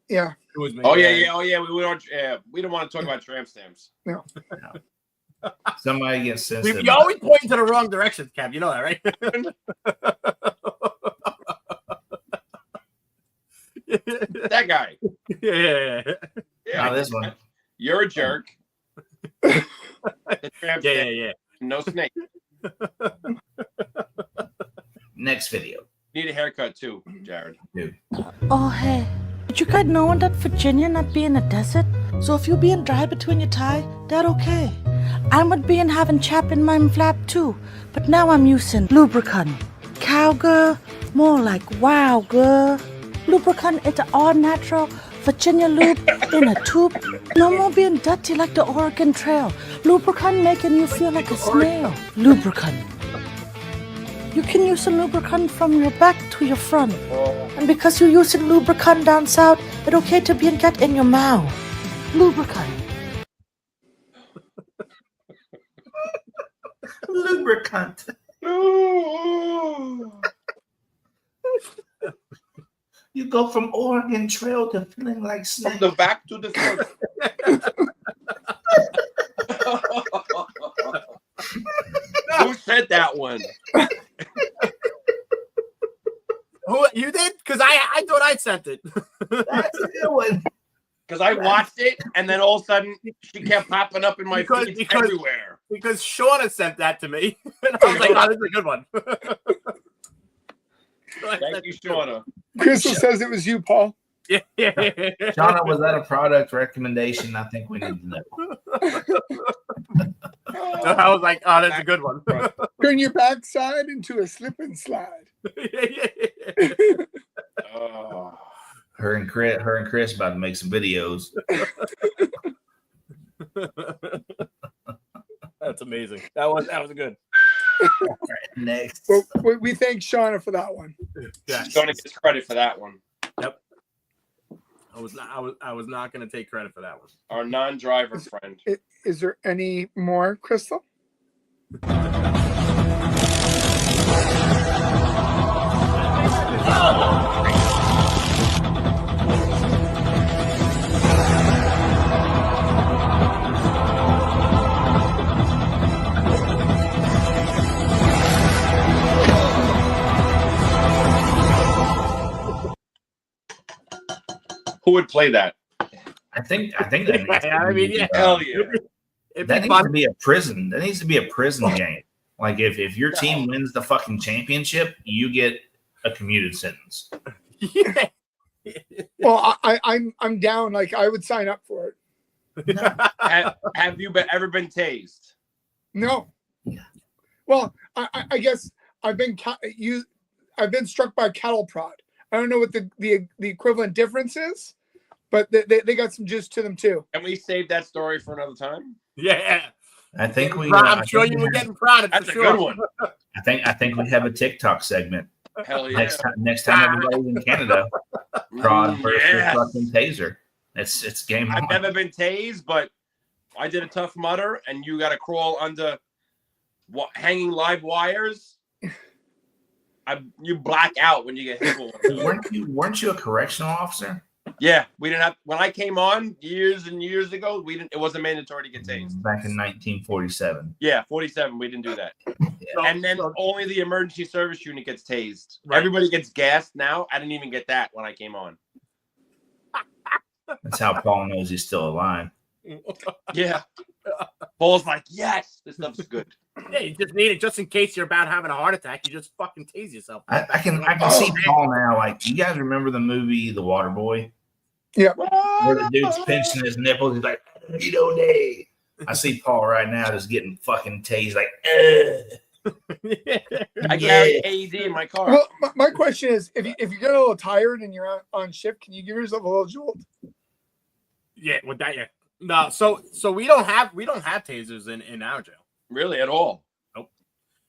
Yeah. Oh yeah. We don't want to talk about tramp stamps. No. Somebody gets sensitive. You always point to the wrong direction, Cap. You know that, right? That guy. Yeah. Not this one. You're a jerk. The tramp stamp. Yeah. No snake. Next video. Need a haircut too, Jared. Dude. Oh, hey. Did you guys know that Virginia not be in a desert? So if you being dry between your tie, that okay. I would be in having chap in my flap too, but now I'm using lubricant. Cowgirl, more like wow girl. Lubricant is all natural Virginia lube in a tube. No more being dirty like the Oregon Trail. Lubricant making you feel like a snail. Lubricant. You can use a lubricant from your back to your front. And because you're using lubricant down south, it's okay to be and get in your mouth. Lubricant. Lubricant. You go from Oregon Trail to feeling like snake. From the back to the front. Who said that one? Who you did? Because I thought I sent it. That's a good one. Because I watched it, and then all of a sudden she kept popping up in my feed everywhere. Because Shauna sent that to me, and I was like, "Oh, this is a good one." Thank you, Shauna. Crystal says it was you, Paul. Yeah. Shauna, was that a product recommendation? I think we need to know. So I was like, oh, that's a good one. Turn your backside into a slip and slide. Oh. Her and Chris about to make some videos. That's amazing. That was good. All right, next. Well, we thank Shauna for that one. Yeah. Shauna gets credit for that one. Yep. I was not going to take credit for that one. Our non-driver friend. Is there any more, Crystal? Who would play that? I think that needs I mean, yeah. Hell yeah. That needs to be a prison. That needs to be a prison game. Like if your team wins the fucking championship, you get a commuted sentence. Yeah. Well, I'm down. Like I would sign up for it. Have you ever been tased? No. Yeah. Well, I guess I've been struck by a cattle prod. I don't know what the equivalent difference is, but they got some juice to them too. Can we save that story for another time? Yeah. I think we. I'm sure you were getting prodded. That's for a sure. good one. I think we have a TikTok segment Hell yeah. next time everybody's in Canada. Prod versus Yes. fucking taser. It's game on. I've never been tased, but I did a Tough Mudder, and you got to crawl under hanging live wires. You black out when you get hit with one. Weren't you a correctional officer? Yeah, we didn't have. When I came on years and years ago, we didn't. It wasn't mandatory to get tased. Back in 1947. Yeah, 47. We didn't do that. So- And then so- only the emergency service unit gets tased. Right. Everybody gets gassed now. I didn't even get that when I came on. That's how Paul knows he's still alive. Yeah. Paul's like, yes, this stuff's good. Yeah, you just need it just in case you're about having a heart attack. You just fucking tase yourself. I can see Paul now. Like, you guys remember the movie The Water Boy? Yeah. Where the dude's pinching his nipples. He's like, you know, day. I see Paul right now just getting fucking tased. Like, I carry AED in my car. Well, my question is, if you get a little tired and you're on shift, can you give yourself a little jolt? Yeah, with that, yeah. No, so we don't have tasers in our jail. Really, at all?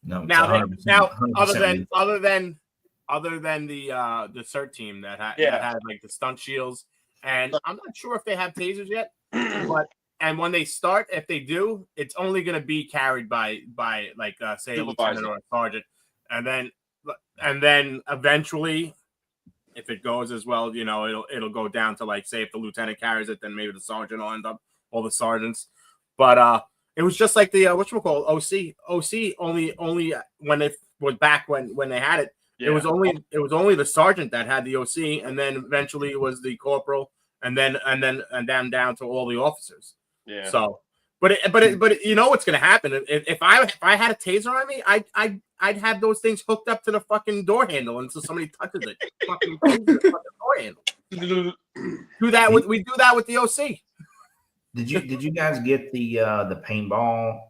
no. Now, 100% other than the CERT team that had like the stunt shields, and I'm not sure if they have tasers yet, but when they start, if they do, it's only going to be carried by like say a lieutenant or a sergeant, and then eventually, if it goes as well, you know, it'll go down to like say if the lieutenant carries it, then maybe the sergeant will end up, all the sergeants, but it was just like the OC only when it was back when they had it. Yeah. It was only the sergeant that had the OC, and then eventually it was the corporal, and then down to all the officers. Yeah. So, but you know what's gonna happen if I had a taser on me, I'd have those things hooked up to the fucking door handle until somebody touches it. Fucking door handle. We do that with the OC. Did you guys get the paintball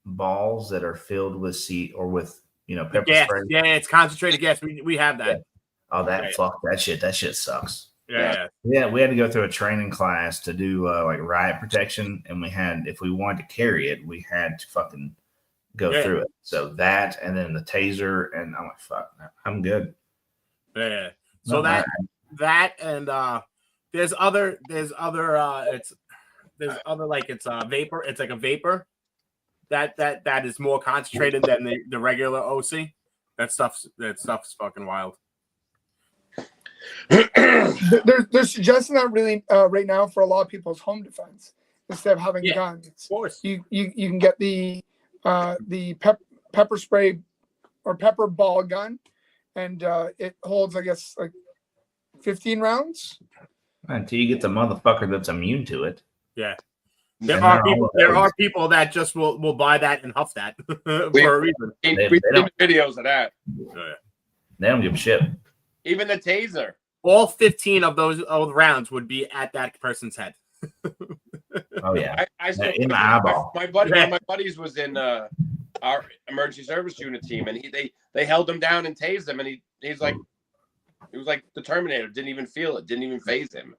balls that are filled with pepper spray? Yeah, it's concentrated gas. We have that. Yeah. Oh, fuck that shit. That shit sucks. Yeah. We had to go through a training class to do like riot protection, and if we wanted to carry it, we had to fucking go through it. So that, and then the taser, and I'm like, fuck, I'm good. Yeah. So that and there's other like it's a vapor. It's like a vapor that is more concentrated than the regular OC. That stuff's fucking wild. They're suggesting that really right now for a lot of people's home defense instead of having guns. Of course, you can get the pepper spray or pepper ball gun, and it holds, I guess, like 15 rounds. Until you get the motherfucker that's immune to it. Yeah. There are people that just will buy that and huff that for a reason. We did videos of that. They don't give a shit. Even the taser. all 15 of those rounds would be at that person's head. Oh yeah, I still in the eyeball. My buddy, one of my buddies was in our emergency service unit team, and they held him down and tased him, and he's like, he was like the Terminator, didn't even feel it, didn't even phase him.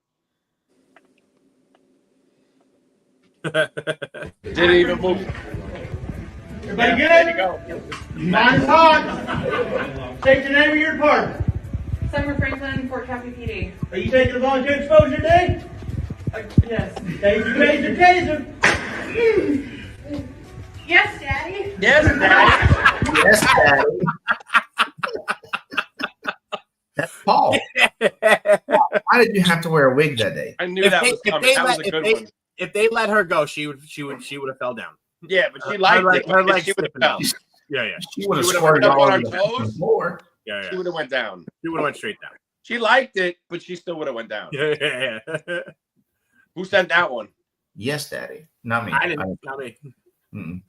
Didn't even move. Everybody good? There you go. Mine's hot. Take the name of your department. Summer Franklin, Fort Caffey PD. Are you taking a volunteer exposure day? Yes. Taser, taser, taser. Yes, Daddy. Yes, Daddy. Yes, Daddy. That's Paul. Why did you have to wear a wig that day? I knew that was coming. That was a good one. If they let her go, she would have fell down. Yeah, but she liked it. Her legs She would have down. fell. Yeah. She would have would've squirted put up all on over her the toes. floor. Yeah. She would have went down. She would have went straight down. She liked it, but she still would have went down. Yeah. Who sent that one? Yes, Daddy. Not me. I didn't. Not me. Mm-mm.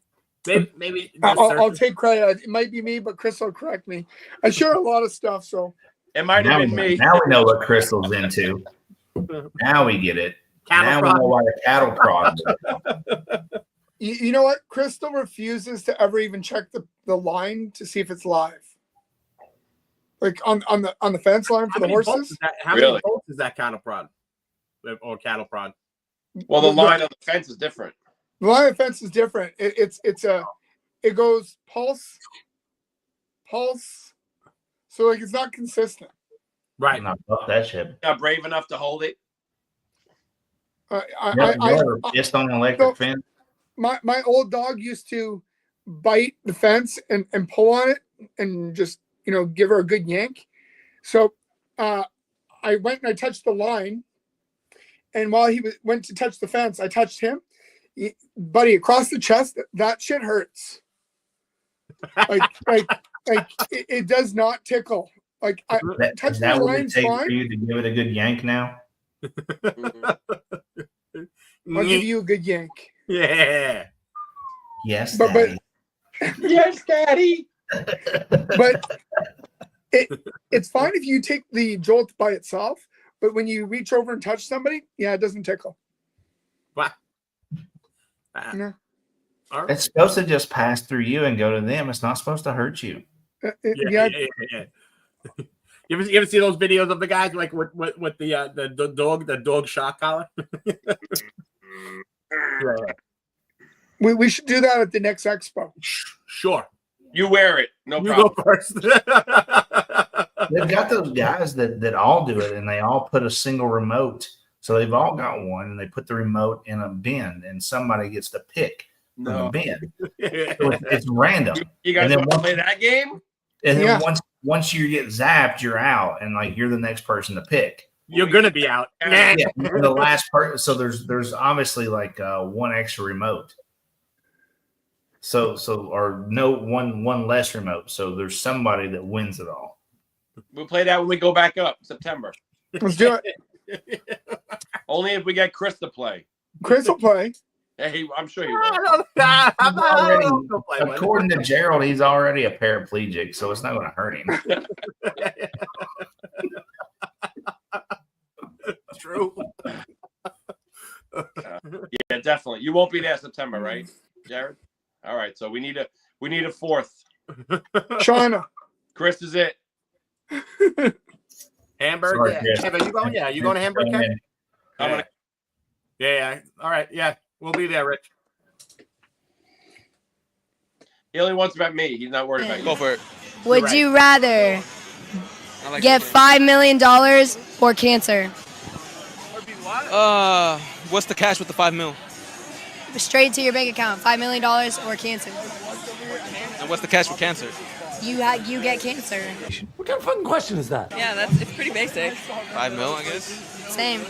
Maybe I'll take credit. It might be me, but Chris will correct me. I share a lot of stuff, so it might have been me. Now we know what Crystal's into. Now we get it. Cattle now we know why the cattle prod. you know what? Crystal refuses to ever even check the line to see if it's live. Like on the fence line for the horses. How many volts is that cattle prod or cattle prod? Well, the line on the fence is different. The line of fence is different. It goes pulse. So like it's not consistent. Right. Not that shit. Not brave enough to hold it. Just on an electric fence. My old dog used to bite the fence and pull on it and just give her a good yank. So I went and I touched the line, and while he went to touch the fence, I touched him. Buddy, across the chest, that shit hurts. Like it does not tickle. Like touching the line's fine. For you to give it a good yank now. I'll give you a good yank. Yeah. Yes, but yes, Daddy. But it's fine if you take the jolt by itself, but when you reach over and touch somebody, it doesn't tickle. What? It's supposed to just pass through you and go to them. It's not supposed to hurt you. Yeah. You ever see those videos of the guys like with the dog shock collar? We should do that at the next expo. Sure. You wear it. No you problem. Go first. They've got those guys that all do it, and they all put a single remote. So they've all got one, and they put the remote in a bin, and somebody gets to pick from the bin. So it's random. You guys want to play that game? And then once you get zapped, you're out, and like you're the next person to pick. You're gonna be out. Yeah, the last person. So there's obviously like one extra remote. So or no one less remote. So there's somebody that wins it all. We'll play that when we go back up September. Let's do it. Only if we get Chris to play. Chris will play. Hey, I'm sure he will. According to Gerald, he's already a paraplegic, so it's not going to hurt him. True. Yeah, definitely. You won't be there September, right, Jared? All right. So we need a fourth. China. Chris is it. Hamburg. Sorry, Yeah. Kevin, you going? Yeah, you going to Hamburg? Yeah. All right. Yeah, we'll be there, Rich. He only wants about me. He's not worried about you. Go for it. Would you rather get $5 million or cancer? What's the cash with the $5 million? Straight to your bank account, $5 million or cancer. And what's the cash for cancer? You get cancer. What kind of fucking question is that? Yeah, it's pretty basic. $5 million, I guess. Same.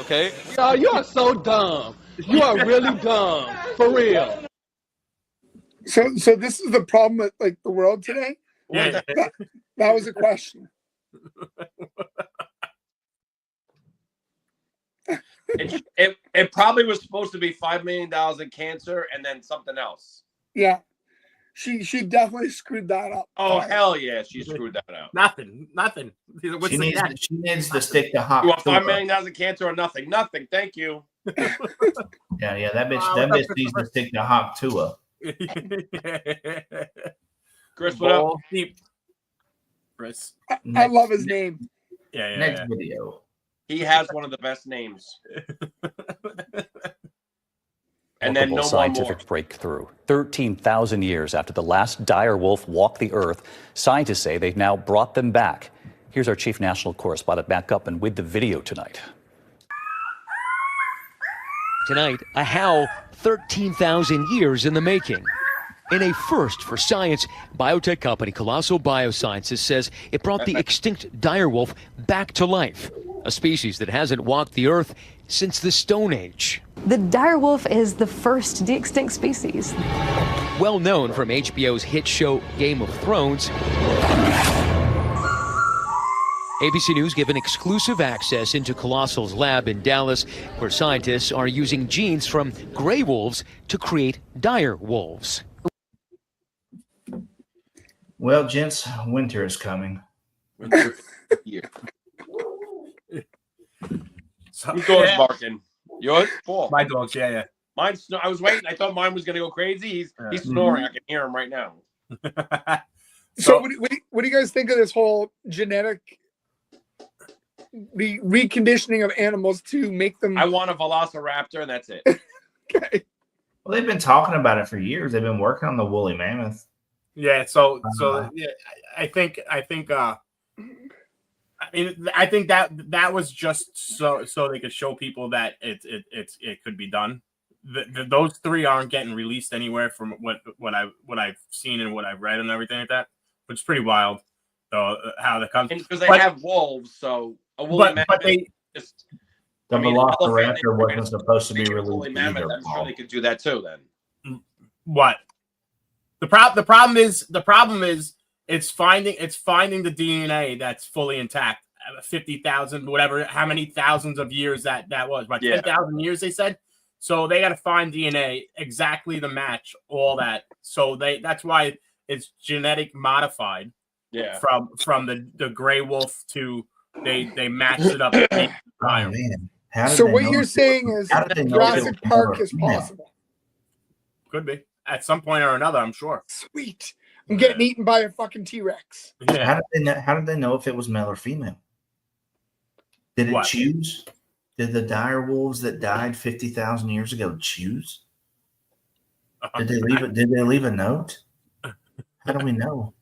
Okay. Oh, you are so dumb. You are really dumb. For real. So this is the problem with like the world today. Yeah. That was a question. It probably was supposed to be $5 million in cancer and then something else. Yeah. She definitely screwed that up. Oh hell yeah, she screwed that up. Nothing. She needs to stick the hawk. You want $5 million of cancer or nothing? Nothing. Thank you. Yeah. That bitch needs to stick the hawk to her. Chris, what up? Chris. I love his name. Yeah. Next video. He has one of the best names. And then no scientific breakthrough. 13,000 years after the last dire wolf walked the earth, scientists say they've now brought them back. Here's our chief national correspondent back up and with the video tonight. Tonight, a howl 13,000 years in the making. In a first for science, biotech company Colossal Biosciences says it brought the extinct direwolf back to life, a species that hasn't walked the earth since the Stone Age. The direwolf is the first de-extinct species. Well known from HBO's hit show Game of Thrones, ABC News given exclusive access into Colossal's lab in Dallas, where scientists are using genes from gray wolves to create dire wolves. Well, gents, winter is coming. Whose dog's barking? Yours? Paul. My dog's, yeah. Mine's. I was waiting. I thought mine was going to go crazy. He's snoring. I can hear him right now. So, what do you guys think of this whole genetic reconditioning of animals to make them? I want a velociraptor, and that's it. Okay. Well, they've been talking about it for years. They've been working on the woolly mammoth. Yeah. So yeah, I think. I mean, I think that was just so they could show people that it could be done. Those three aren't getting released anywhere from what I've seen and what I've read and everything like that, which is pretty wild. So how they come because they have wolves, so a woolly mammoth. But they just the velociraptor wasn't supposed to be released. Woolly mammoth. I'm sure they could do that too. Then what? The problem is it's finding the DNA that's fully intact. 50,000, whatever, how many thousands of years that was, about 10,000 years they said. So they got to find DNA exactly to match all that. So that's why it's genetic modified. Yeah. From the gray wolf to they matched it up. So what you're saying is Jurassic Park is possible. Could be at some point or another. I'm sure. Sweet. I'm getting eaten by a fucking T-Rex. Yeah. How did they know if it was male or female? Did it choose? Did the dire wolves that died 50,000 years ago choose? Did they leave it? Did they leave a note? How do we know?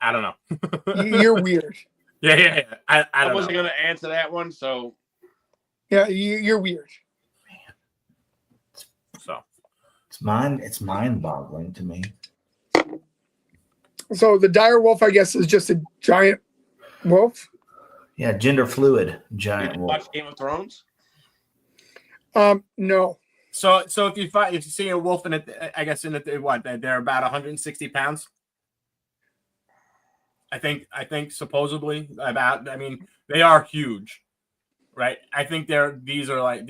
I don't know. You're weird. Yeah. I wasn't going to answer that one, so yeah, you're weird. So it's mind-boggling to me. So the dire wolf, I guess, is just a giant wolf. Yeah, gender fluid giant wolf. Watch Game of Thrones? No. So if you see a wolf in it, I guess in it, what they're about 160 pounds. I think supposedly about. I mean, they are huge, right? I think these are like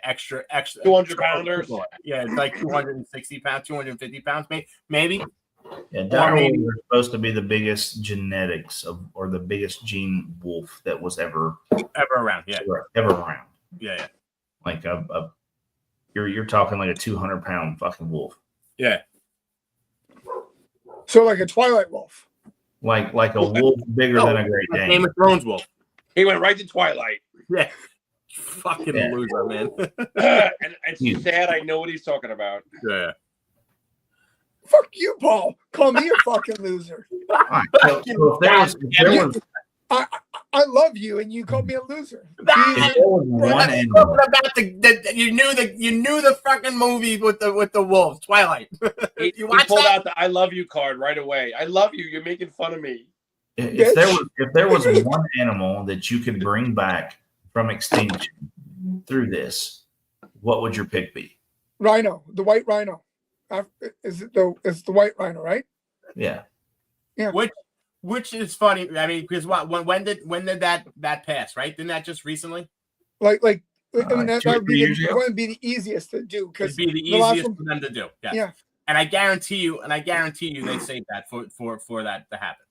extra 200 pounders. Yeah, it's like 260 pounds, 250 pounds, maybe. Yeah, dire wolves are supposed to be the biggest genetics or the biggest gene wolf that was ever around. Yeah, ever around. Yeah. Like you're talking like a 200-pound fucking wolf. Yeah. So like a Twilight wolf. Like a wolf bigger than a Great Dane. Game of Thrones wolf. He went right to Twilight. Yeah. Fucking loser, man. And it's sad. I know what he's talking about. Yeah. Fuck you, Paul. Call me a fucking loser. Right, so if there was I love you, and you called me a loser. if there was one animal, About you knew the fucking movie with the wolves, Twilight. He pulled out the "I love you" card right away. I love you. You're making fun of me. if there was one animal that you could bring back from extinction through this, what would your pick be? Rhino, the white rhino. It's the white rhino, right? Yeah. Which is funny. I mean, because when did that pass? Right? Didn't that just recently? Like I mean, that would be the easiest to do because it'd be the easiest for them to do. Yes. Yeah. And I guarantee you, they saved that for that to happen.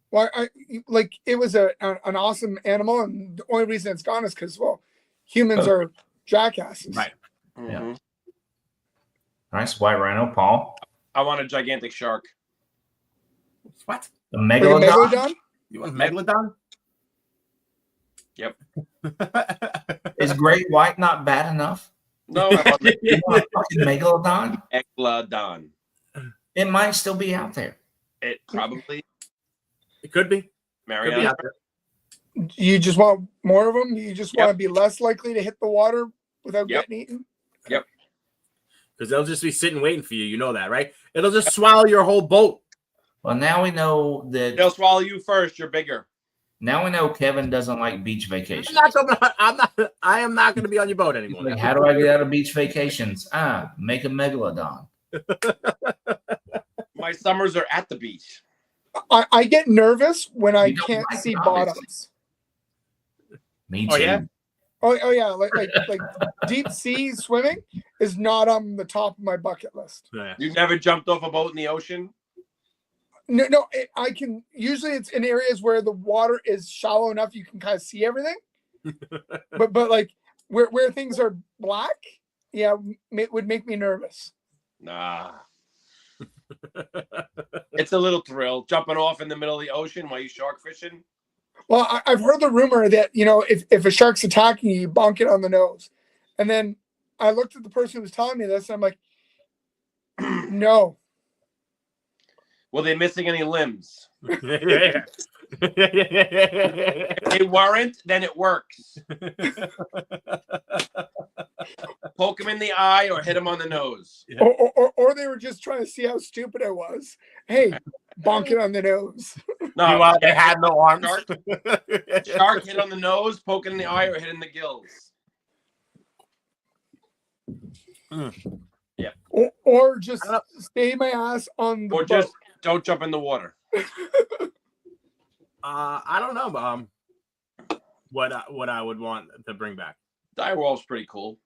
Well, it was an awesome animal, and the only reason it's gone is because humans are jackasses. Right. Mm-hmm. Yeah. Nice white rhino, Paul. I want a gigantic shark. What? A megalodon? Megalodon? You want a megalodon? Yep. Is great white not bad enough? No, I want You want a fucking megalodon? Megalodon. It might still be out there. It probably. It could be. Mariana. You just want more of them? You just want to be less likely to hit the water without getting eaten? Yep. Because they'll just be sitting waiting for you. You know that, right? It'll just swallow your whole boat. Well, now we know that they'll swallow you first. You're bigger. Now we know Kevin doesn't like beach vacations. I am not going to be on your boat anymore. Like, how do I get out of beach vacations? Make a megalodon. My summers are at the beach. I get nervous when I can't see bottoms. Me too. Oh yeah. Oh yeah. Like deep sea swimming is not on the top of my bucket list. Yeah. You never jumped off a boat in the ocean? No. I can usually it's in areas where the water is shallow enough you can kind of see everything. but like where things are black, it would make me nervous. Nah. It's a little thrill jumping off in the middle of the ocean while you shark fishing. Well, I've heard the rumor that if a shark's attacking you, bonk it on the nose, and then I looked at the person who was telling me this, and I'm like, no. Were they missing any limbs? Yeah. They weren't, then it works. Poke him in the eye or hit him on the nose. Yeah. Or they were just trying to see how stupid I was. Hey, bonk it on the nose. No, they had no arms. Shark hit on the nose, poke it in the eye, or hit in the gills. Yeah. Or just stay my ass on the boat. Just don't jump in the water. I don't know, what I would want to bring back. Direwolf's pretty cool.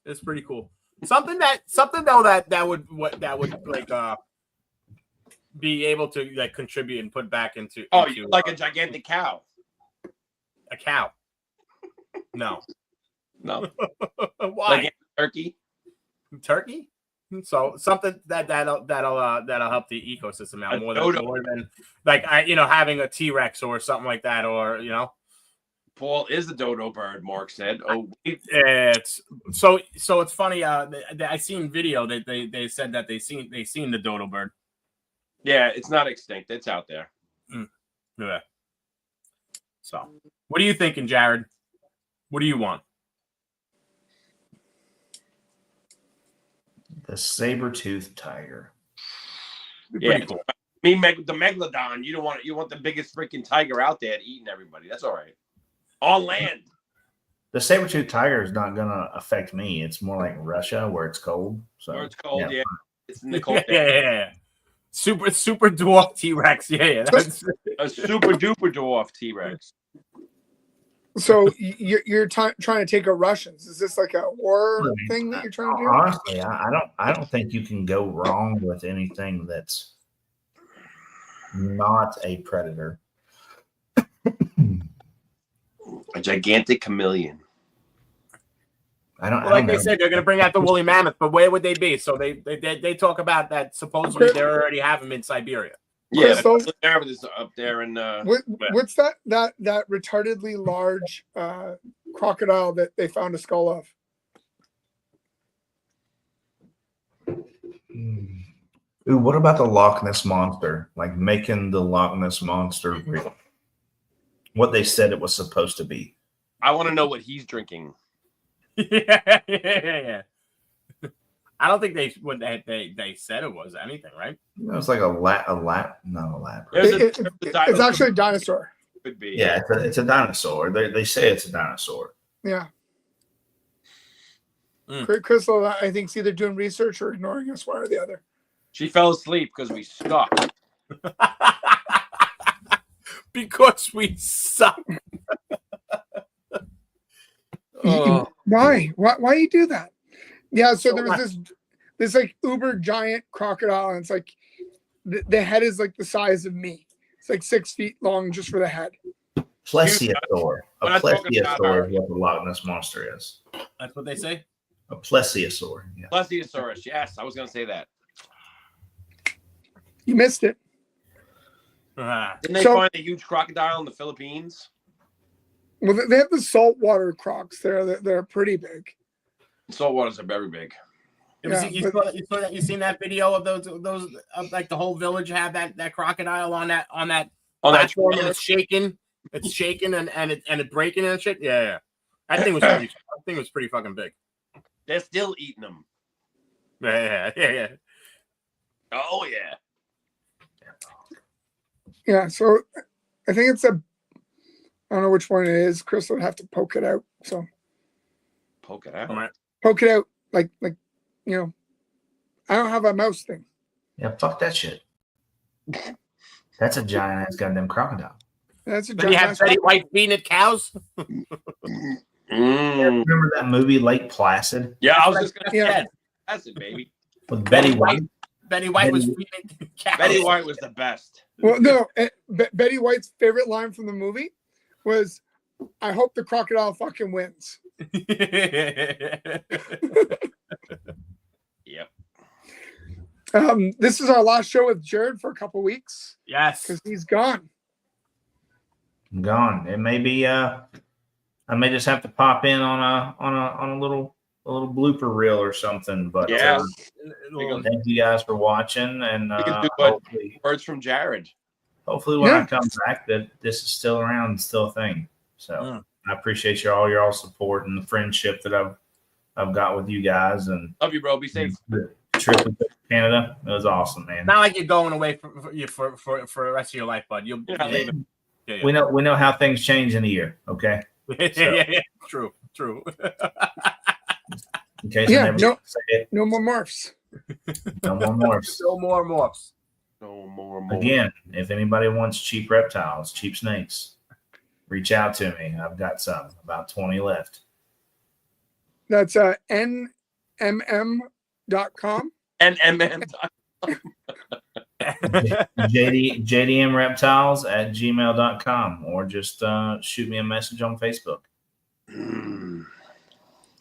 It's pretty cool. Something though that would like be able to like contribute and put back into. Oh, you like a gigantic cow? A cow? No. No. Why? Like a turkey? Turkey? So something that'll help the ecosystem out more than like having a T-Rex or something like that, or Paul is the dodo bird. Mark said. Oh, it's so it's funny. I seen video that they said that they seen the dodo bird. Yeah, it's not extinct. It's out there. Yeah. So, what are you thinking, Jared? What do you want? The saber-toothed tiger. Pretty cool. The megalodon. You don't want it. You want the biggest freaking tiger out there eating everybody. That's all right. On land. The saber-toothed tiger is not going to affect me. It's more like Russia where it's cold. So where it's cold, yeah. It's in the cold. Yeah. Super dwarf T-Rex. Yeah. That's a super duper dwarf T-Rex. So you're trying to take a Russians? Is this like a war thing that you're trying to do? Honestly, I don't think you can go wrong with anything that's not a predator. A gigantic chameleon. They said, they're going to bring out the woolly mammoth, but where would they be? So they talk about that. Supposedly they already have them in Siberia. Yeah, is up there in. What's that retardedly large crocodile that they found a skull of? Ooh, what about the Loch Ness monster? Like making the Loch Ness monster real? What they said it was supposed to be. I want to know what he's drinking. Yeah. I don't think they said it was anything, right? It was like not a lab. It's actually a dinosaur. Could be. Yeah, it's a dinosaur. They say it's a dinosaur. Yeah. Crystal, I think, is either doing research or ignoring us, one or the other. She fell asleep because we suck. Because we suck. Why you do that? Yeah, so there was this like uber giant crocodile, and it's like the head is like the size of me. It's like 6 feet long just for the head. Plesiosaur. A plesiosaur is what the Loch Ness monster is. That's what they say? A plesiosaur. Yeah. Plesiosaurus. Yes, I was going to say that. You missed it. Didn't they find a huge crocodile in the Philippines? Well, they have the saltwater crocs. They're pretty big. Saltwaters are very big. You seen that video of those of like the whole village have that crocodile on that platform, and it's shaking and it's breaking and shit. Yeah. That thing was pretty fucking big. They're still eating them. Yeah. Oh yeah. Yeah, so I think it's I don't know which one it is. Chris would have to poke it out. So poke it out. All right. Poke it out like you know. I don't have a mouse thing. Yeah, fuck that shit. That's a giant ass goddamn crocodile. That's a giant. You have Betty White feeding it cows. Remember that movie Lake Placid? Yeah, I was just gonna say that's it, baby. With Betty White. Betty White was feeding cows. Betty White was the best. Well, no, Betty White's favorite line from the movie was, "I hope the crocodile fucking wins." Yep. This is our last show with Jared for a couple weeks. Yes, because he's gone. I'm gone. It may be. I may just have to pop in on a little blooper reel or something. But yeah, thank you guys for watching, and hopefully, words from Jared. Hopefully, when I come back, that this is still around and still a thing. So I appreciate your support and the friendship that I've got with you guys. And love you, bro. Be safe. The trip to Canada, it was awesome, man. Not like you're going away for the rest of your life, bud. You'll yeah. We know how things change in a year. Okay. Yeah. True. In case I never say it. No more morphs. No more morphs. No more morphs. No more. Again, if anybody wants cheap reptiles, cheap snakes, reach out to me. I've got some, about 20 left. That's nmm.com. nmm.com. JDMreptiles@gmail.com, or just shoot me a message on Facebook.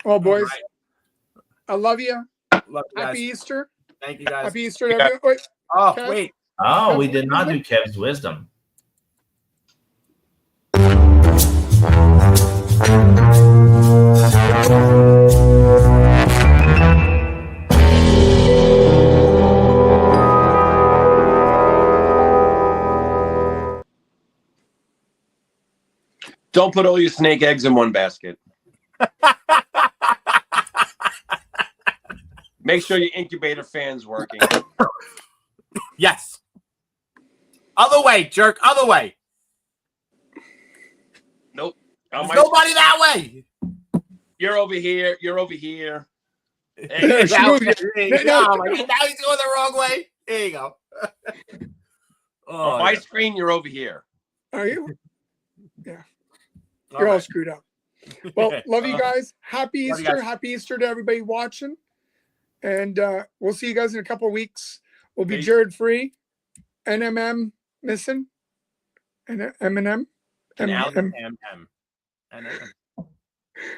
Well, boys, I love you. Happy Easter. Thank you, guys. Happy Easter to everyone. Wait. Oh, wait. Oh, we did not do Kev's wisdom. Don't put all your snake eggs in one basket. Make sure your incubator fan's working. Yes. Other way, jerk. Other way. Nope. There's nobody that way. You're over here. You're over here. Now he's going the wrong way. There you go. On my screen, you're over here. Are you? Yeah. You're all screwed up. Well, love you guys. Happy Easter. Happy Easter to everybody watching. And we'll see you guys in a couple of weeks. We'll be Jared free. NMM missing. And M&M. I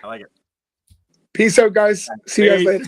like it. Peace out, guys. See you guys later.